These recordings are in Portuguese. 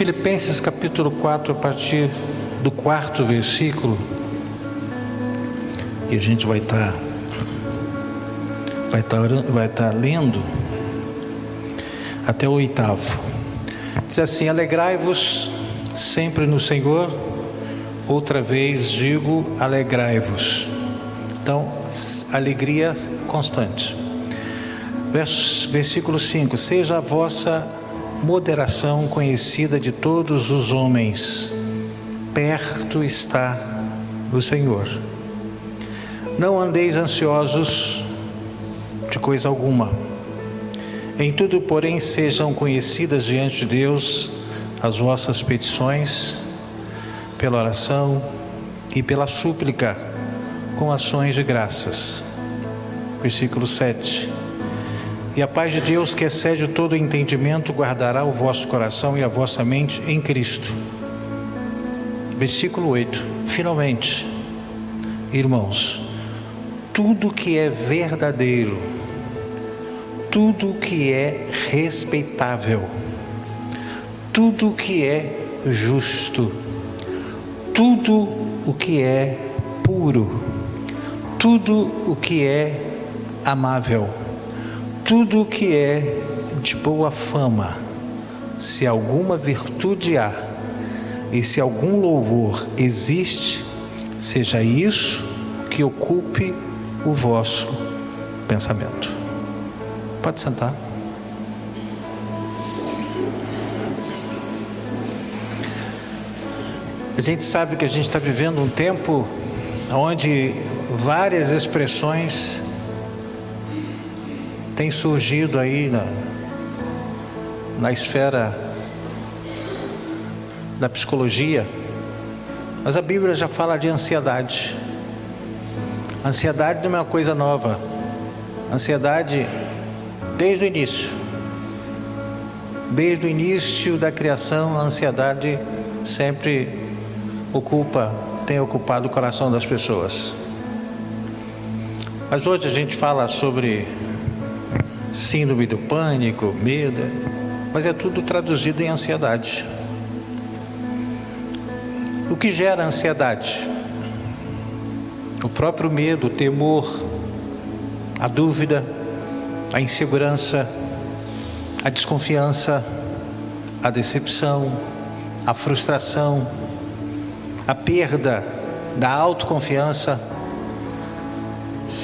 Filipenses capítulo 4, a partir do 4º versículo, e a gente vai estar lendo até o 8º. Diz assim: alegrai-vos sempre no Senhor, outra vez digo, alegrai-vos. Então, alegria constante. Versículo 5: seja a vossa moderação conhecida de todos os homens, perto está o Senhor. Não andeis ansiosos de coisa alguma. Em tudo, porém, sejam conhecidas diante de Deus as vossas petições, pela oração e pela súplica, com ações de graças. Versículo 7: e a paz de Deus, que excede todo entendimento, guardará o vosso coração e a vossa mente em Cristo. Versículo 8: finalmente, irmãos, tudo que é verdadeiro, tudo que é respeitável, tudo que é justo, tudo o que é puro, tudo o que é amável, tudo o que é de boa fama, se alguma virtude há e se algum louvor existe, seja isso que ocupe o vosso pensamento. Pode sentar. A gente sabe que a gente está vivendo um tempo onde várias expressões têm surgido aí na esfera da psicologia, mas a Bíblia já fala de ansiedade. Ansiedade não é uma coisa nova. Ansiedade desde o início da criação, a ansiedade sempre tem ocupado o coração das pessoas. Mas hoje a gente fala sobre síndrome do pânico, medo, mas é tudo traduzido em ansiedade. O que gera ansiedade? O próprio medo, o temor, a dúvida, a insegurança, a desconfiança, a decepção, a frustração, a perda da autoconfiança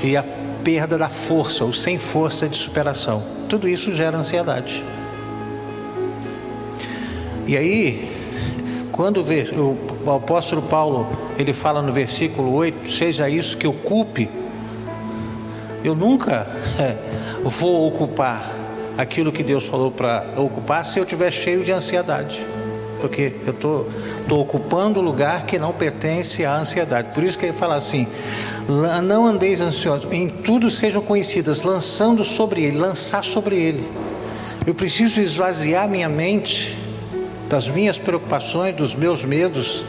e a perda da força, ou sem força de superação. Tudo isso gera ansiedade. E aí, quando o apóstolo Paulo, ele fala no versículo 8, seja isso que ocupe, eu nunca vou ocupar aquilo que Deus falou para ocupar se eu estiver cheio de ansiedade, porque eu estou ocupando o lugar que não pertence à ansiedade. Por isso que ele fala assim: não andeis ansiosos, em tudo sejam conhecidas, lançar sobre ele. Eu preciso esvaziar minha mente das minhas preocupações, dos meus medos,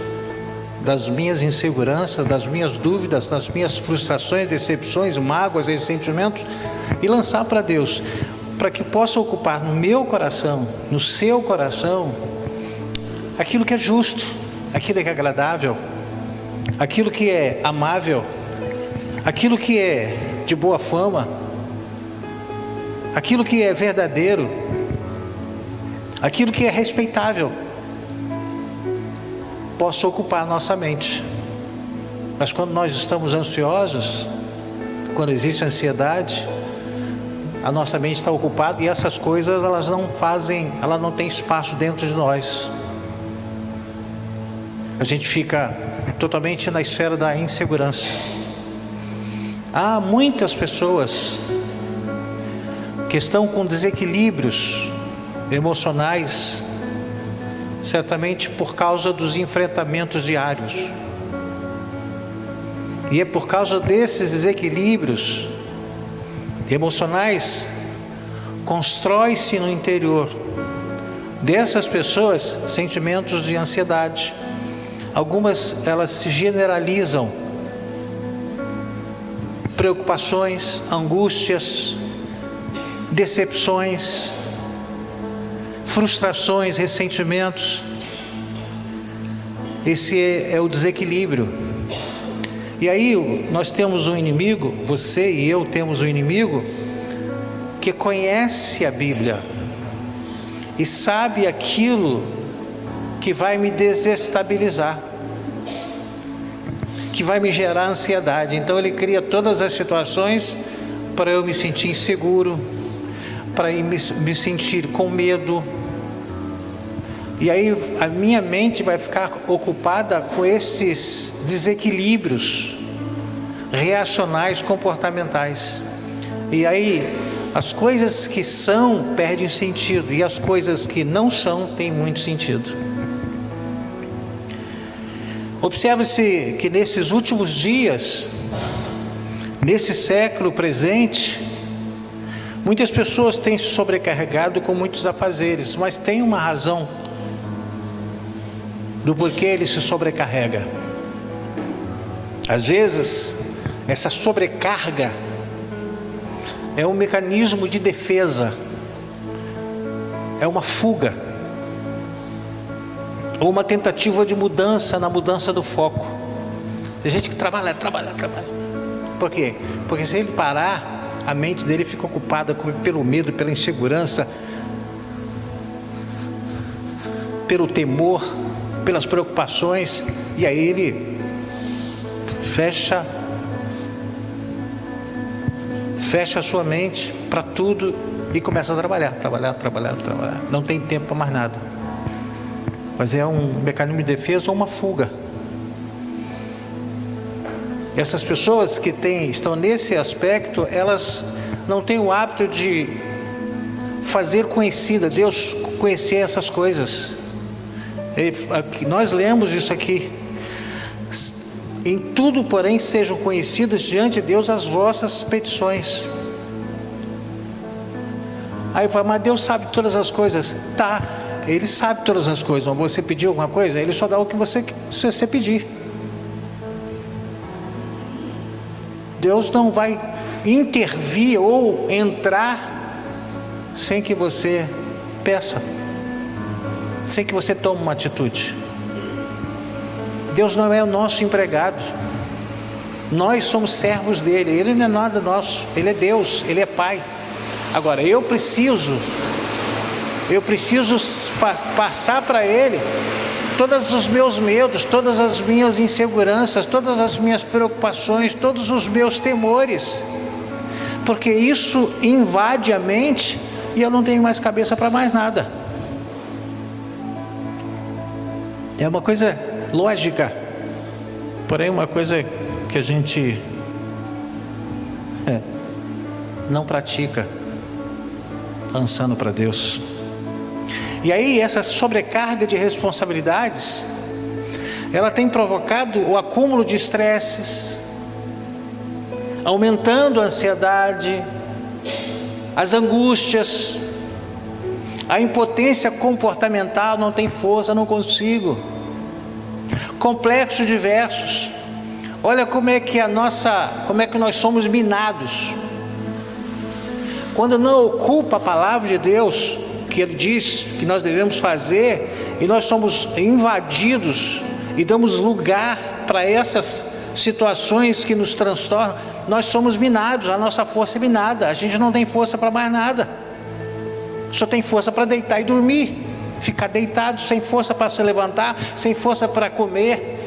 das minhas inseguranças, das minhas dúvidas, das minhas frustrações, decepções, mágoas, ressentimentos, e lançar para Deus, para que possa ocupar no meu coração, no seu coração, aquilo que é justo, aquilo que é agradável, aquilo que é amável, aquilo que é de boa fama, aquilo que é verdadeiro, aquilo que é respeitável, possa ocupar a nossa mente. Mas quando nós estamos ansiosos, quando existe ansiedade, a nossa mente está ocupada e essas coisas elas não têm espaço dentro de nós. A gente fica totalmente na esfera da insegurança. Há muitas pessoas que estão com desequilíbrios emocionais, certamente por causa dos enfrentamentos diários. E é por causa desses desequilíbrios emocionais, constrói-se no interior dessas pessoas sentimentos de ansiedade. Algumas, elas se generalizam, preocupações, angústias, decepções, frustrações, ressentimentos. Esse é o desequilíbrio. E aí nós temos um inimigo, você e eu temos um inimigo que conhece a Bíblia e sabe aquilo que vai me desestabilizar, que vai me gerar ansiedade. Então ele cria todas as situações para eu me sentir inseguro, para eu me sentir com medo. E aí a minha mente vai ficar ocupada com esses desequilíbrios reacionais, comportamentais. E aí as coisas que são perdem sentido e as coisas que não são têm muito sentido. Observe-se que nesses últimos dias, nesse século presente, muitas pessoas têm se sobrecarregado com muitos afazeres, mas tem uma razão do porquê ele se sobrecarrega. Às vezes, essa sobrecarga é um mecanismo de defesa, é uma fuga, ou uma tentativa de mudança na mudança do foco. Tem gente que trabalha. Por quê? Porque se ele parar, a mente dele fica ocupada pelo medo, pela insegurança, pelo temor, pelas preocupações, e aí ele fecha a sua mente para tudo e começa a trabalhar. Não tem tempo para mais nada. Mas é um mecanismo de defesa ou uma fuga. Essas pessoas que estão nesse aspecto, elas não têm o hábito de fazer conhecida, Deus conhecer essas coisas. Nós lemos isso aqui. Em tudo, porém, sejam conhecidas diante de Deus as vossas petições. Aí vai, mas Deus sabe todas as coisas. Tá, Ele sabe todas as coisas. Mas você pediu alguma coisa, Ele só dá o que você pedir. Deus não vai intervir ou entrar sem que você peça, sem que você tome uma atitude. Deus não é o nosso empregado, nós somos servos dele. Ele não é nada nosso, Ele é Deus, Ele é Pai. Agora eu preciso passar para Ele todos os meus medos, todas as minhas inseguranças, todas as minhas preocupações, todos os meus temores, porque isso invade a mente e eu não tenho mais cabeça para mais nada. É uma coisa lógica, porém uma coisa que a gente não pratica, lançando para Deus. E aí essa sobrecarga de responsabilidades, ela tem provocado o acúmulo de estresses, aumentando a ansiedade, as angústias, a impotência comportamental, não tem força, não consigo. Complexos diversos. Olha como é que nós somos minados. Quando não ocupa a palavra de Deus, que Ele diz que nós devemos fazer, e nós somos invadidos e damos lugar para essas situações que nos transtornam, nós somos minados, a nossa força é minada, a gente não tem força para mais nada, só tem força para deitar e dormir, ficar deitado, sem força para se levantar, sem força para comer,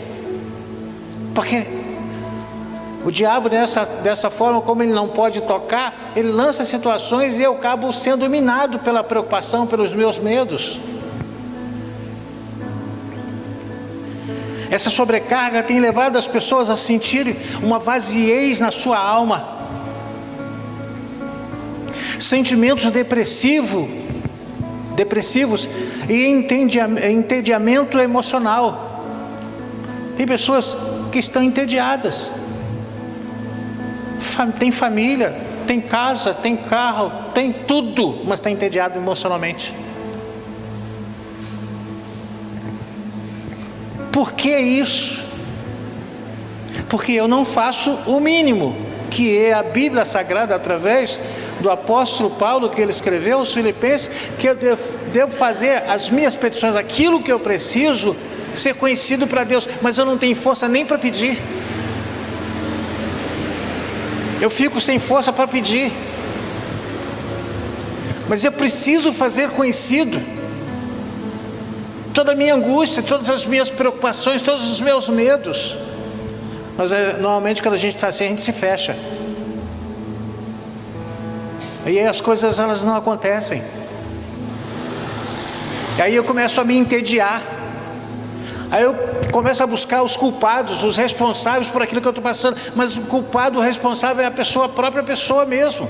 porque o diabo dessa forma, como ele não pode tocar, ele lança situações e eu acabo sendo minado pela preocupação, pelos meus medos. Essa sobrecarga tem levado as pessoas a sentirem uma vaziez na sua alma, sentimentos depressivos e entediamento emocional. Tem pessoas que estão entediadas, tem família, tem casa, tem carro, tem tudo, mas está entediado emocionalmente. Por que isso? Porque eu não faço o mínimo, que é a Bíblia Sagrada, através do apóstolo Paulo, que ele escreveu aos Filipenses, que eu devo fazer as minhas petições, aquilo que eu preciso, ser conhecido para Deus, mas eu não tenho força nem para pedir. Eu fico sem força para pedir, mas eu preciso fazer conhecido toda a minha angústia, todas as minhas preocupações, todos os meus medos. Mas normalmente quando a gente está assim, a gente se fecha. E aí as coisas elas não acontecem. E aí eu começo a me entediar. Aí eu começo a buscar os culpados, os responsáveis por aquilo que eu estou passando. Mas o culpado, o responsável é a própria pessoa mesmo.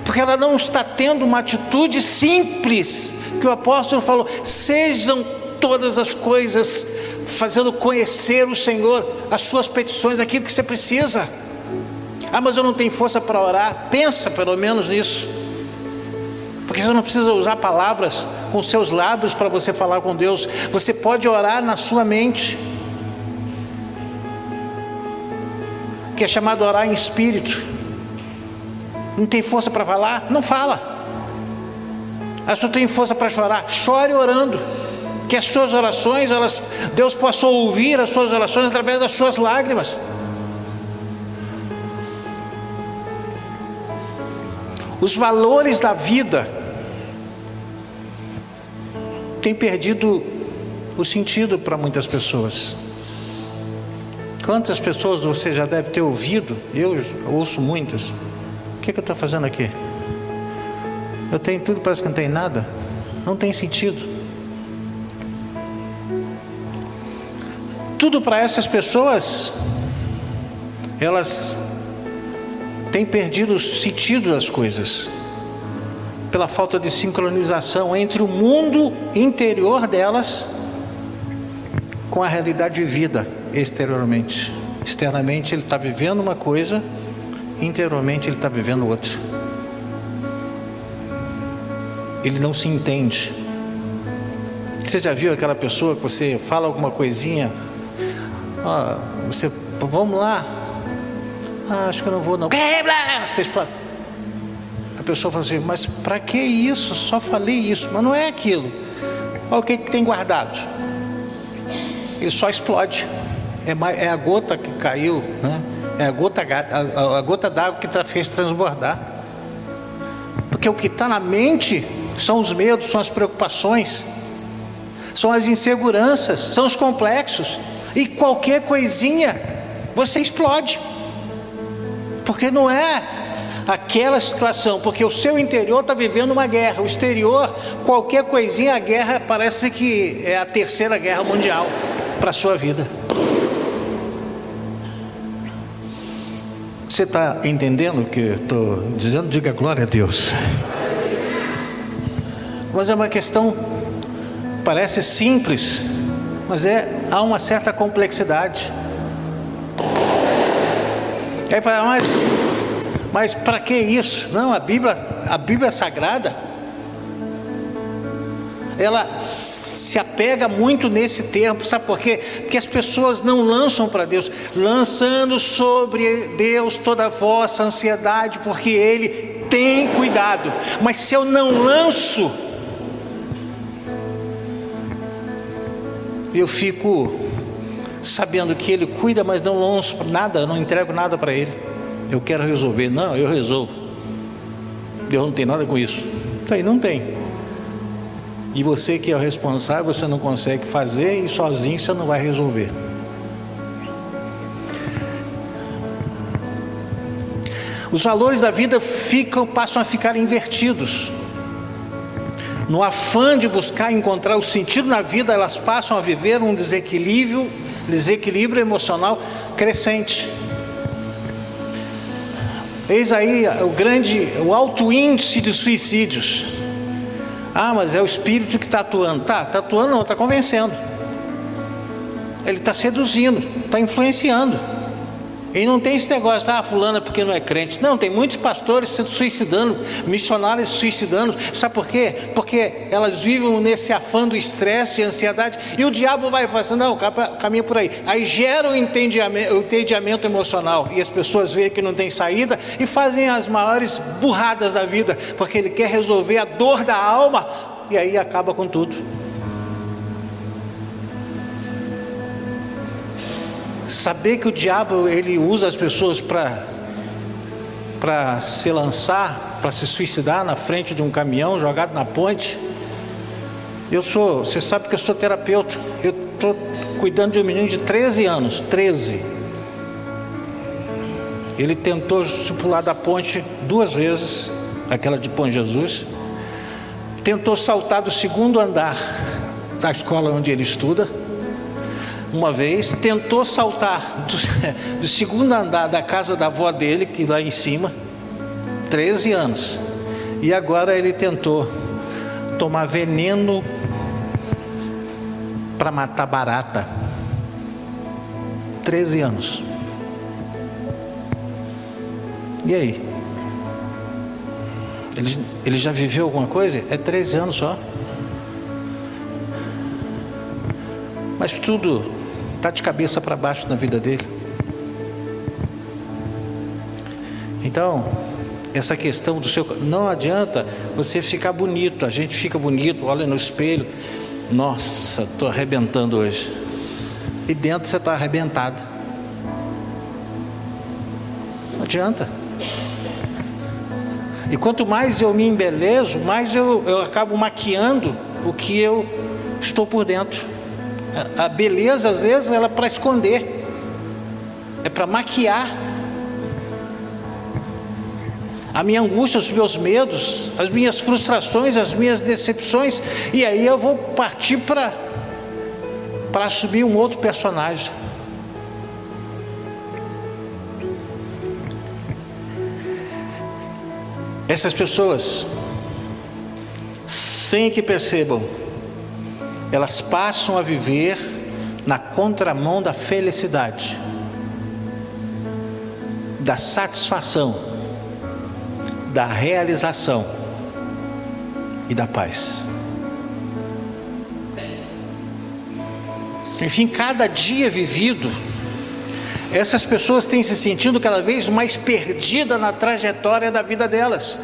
Porque ela não está tendo uma atitude simples, que o apóstolo falou: sejam todas as coisas fazendo conhecer o Senhor, as suas petições, aquilo que você precisa. Ah, mas eu não tenho força para orar. Pensa pelo menos nisso, porque você não precisa usar palavras com seus lábios para você falar com Deus. Você pode orar na sua mente, que é chamado orar em espírito. Não tem força para falar? Não fala. Ah, se não tem força para chorar, chore orando, que as suas orações, Deus possa ouvir as suas orações através das suas lágrimas. Os valores da vida têm perdido o sentido para muitas pessoas. Quantas pessoas você já deve ter ouvido? Eu ouço muitas. O que eu estou fazendo aqui? Eu tenho tudo, parece que não tem nada. Não tem sentido. Tudo para essas pessoas, elas têm perdido o sentido das coisas, pela falta de sincronização entre o mundo interior delas com a realidade vivida exteriormente. Externamente ele está vivendo uma coisa, interiormente ele está vivendo outra. Ele não se entende. Você já viu aquela pessoa que você fala alguma coisinha, vamos lá, acho que eu não vou não, a pessoa fala assim: mas para que isso? Só falei isso. Mas não é aquilo. Olha o que tem guardado. Ele só explode. É a gota que caiu, né? É a gota d'água que fez transbordar. Porque o que está na mente são os medos, são as preocupações, são as inseguranças, são os complexos. E qualquer coisinha você explode, porque não é aquela situação, porque o seu interior está vivendo uma guerra. O exterior, qualquer coisinha, a guerra parece que é a terceira guerra mundial para a sua vida. Você está entendendo o que eu estou dizendo? Diga glória a Deus. Mas é uma questão, parece simples, mas há uma certa complexidade. Aí fala: mas para que isso? Não, a Bíblia Sagrada, ela se apega muito nesse termo. Sabe por quê? Porque as pessoas não lançam para Deus, lançando sobre Deus toda a vossa ansiedade, porque Ele tem cuidado. Mas se eu não lanço, eu fico sabendo que Ele cuida, mas não lanço nada, não entrego nada para Ele. Eu quero resolver. Não, eu resolvo. Deus não tem nada com isso. Não tem. E você que é o responsável, você não consegue fazer, e sozinho você não vai resolver. Os valores da vida passam a ficar invertidos. No afã de buscar encontrar o sentido na vida, elas passam a viver um desequilíbrio emocional crescente. Eis aí o alto índice de suicídios. Ah, mas é o espírito que está atuando. Está atuando não, está convencendo. Ele está seduzindo, está influenciando. E não tem esse negócio, fulana porque não é crente. Não, tem muitos pastores se suicidando, missionários se suicidando. Sabe por quê? Porque elas vivem nesse afã do estresse e ansiedade. E o diabo vai falar assim, não, caminha por aí. Aí gera o entediamento emocional. E as pessoas veem que não tem saída e fazem as maiores burradas da vida. Porque ele quer resolver a dor da alma. E aí acaba com tudo. Saber que o diabo ele usa as pessoas para se lançar, para se suicidar na frente de um caminhão jogado na ponte. Você sabe que eu sou terapeuta. Eu estou cuidando de um menino de 13 anos, 13. Ele tentou se pular da ponte 2 vezes, aquela de Bom Jesus. Tentou saltar do 2º andar da escola onde ele estuda. Uma vez, tentou saltar do 2º andar da casa da avó dele, que lá em cima, 13 anos. E agora ele tentou tomar veneno para matar barata. 13 anos. E aí? Ele já viveu alguma coisa? É 13 anos só. Mas tudo está de cabeça para baixo na vida dele. Então, essa questão do seu... Não adianta você ficar bonito. A gente fica bonito, olha no espelho. Nossa, estou arrebentando hoje. E dentro você está arrebentado. Não adianta. E quanto mais eu me embelezo, mais eu acabo maquiando o que eu estou por dentro. A beleza, às vezes, ela é para esconder, é para maquiar a minha angústia, os meus medos, as minhas frustrações, as minhas decepções, e aí eu vou partir para assumir um outro personagem. Essas pessoas, sem que percebam, elas passam a viver na contramão da felicidade, da satisfação, da realização e da paz. Enfim, cada dia vivido, essas pessoas têm se sentindo cada vez mais perdidas na trajetória da vida delas.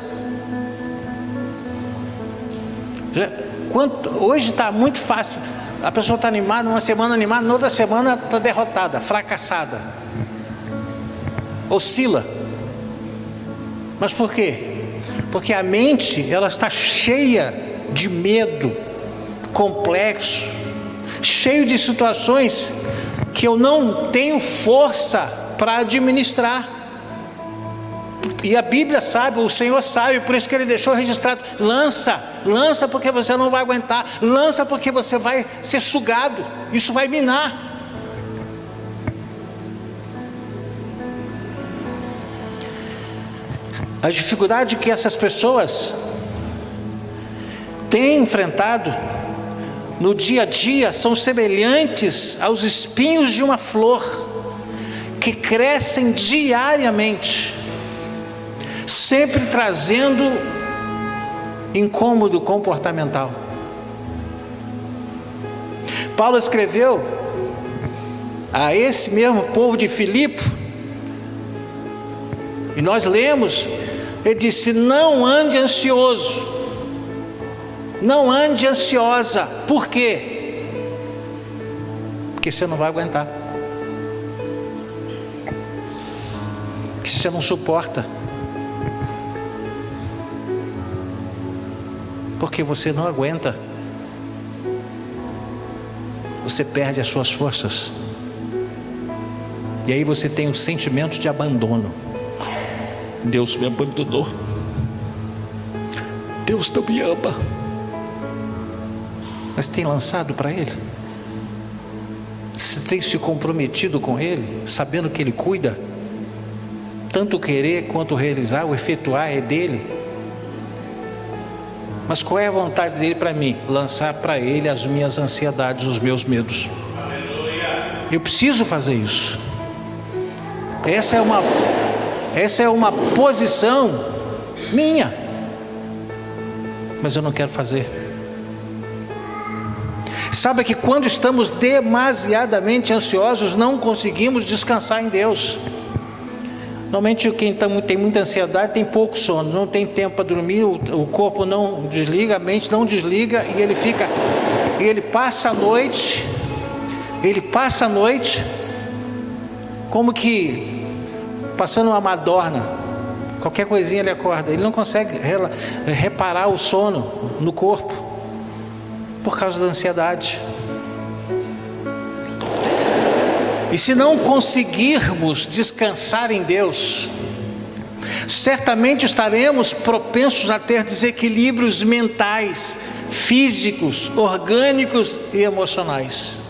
Hoje está muito fácil. A pessoa está animada, uma semana animada, na outra semana está derrotada, fracassada, oscila. Mas por quê? Porque a mente ela está cheia de medo, complexo, cheio de situações que eu não tenho força para administrar. E a Bíblia sabe, o Senhor sabe, por isso que Ele deixou registrado: lança porque você não vai aguentar, lança porque você vai ser sugado, isso vai minar. A dificuldade que essas pessoas têm enfrentado no dia a dia são semelhantes aos espinhos de uma flor que crescem diariamente, sempre trazendo incômodo comportamental. Paulo escreveu a esse mesmo povo de Filipe, e nós lemos, ele disse: não ande ansioso, não ande ansiosa. Por quê? Porque você não vai aguentar, que você não suporta, porque você não aguenta, você perde as suas forças, e aí você tem um sentimento de abandono. Deus me abandonou, Deus não me ama. Mas tem lançado para Ele? Você tem se comprometido com Ele, sabendo que Ele cuida? Tanto querer quanto realizar, o efetuar é dele. Mas qual é a vontade dele para mim? Lançar para Ele as minhas ansiedades, os meus medos. Eu preciso fazer isso. Essa é uma posição minha, mas eu não quero fazer. Sabe que quando estamos demasiadamente ansiosos, não conseguimos descansar em Deus. Normalmente quem tem muita ansiedade tem pouco sono, não tem tempo para dormir, o corpo não desliga, a mente não desliga, e ele passa a noite como que passando uma madorna. Qualquer coisinha ele acorda, ele não consegue reparar o sono no corpo, por causa da ansiedade. E se não conseguirmos descansar em Deus, certamente estaremos propensos a ter desequilíbrios mentais, físicos, orgânicos e emocionais.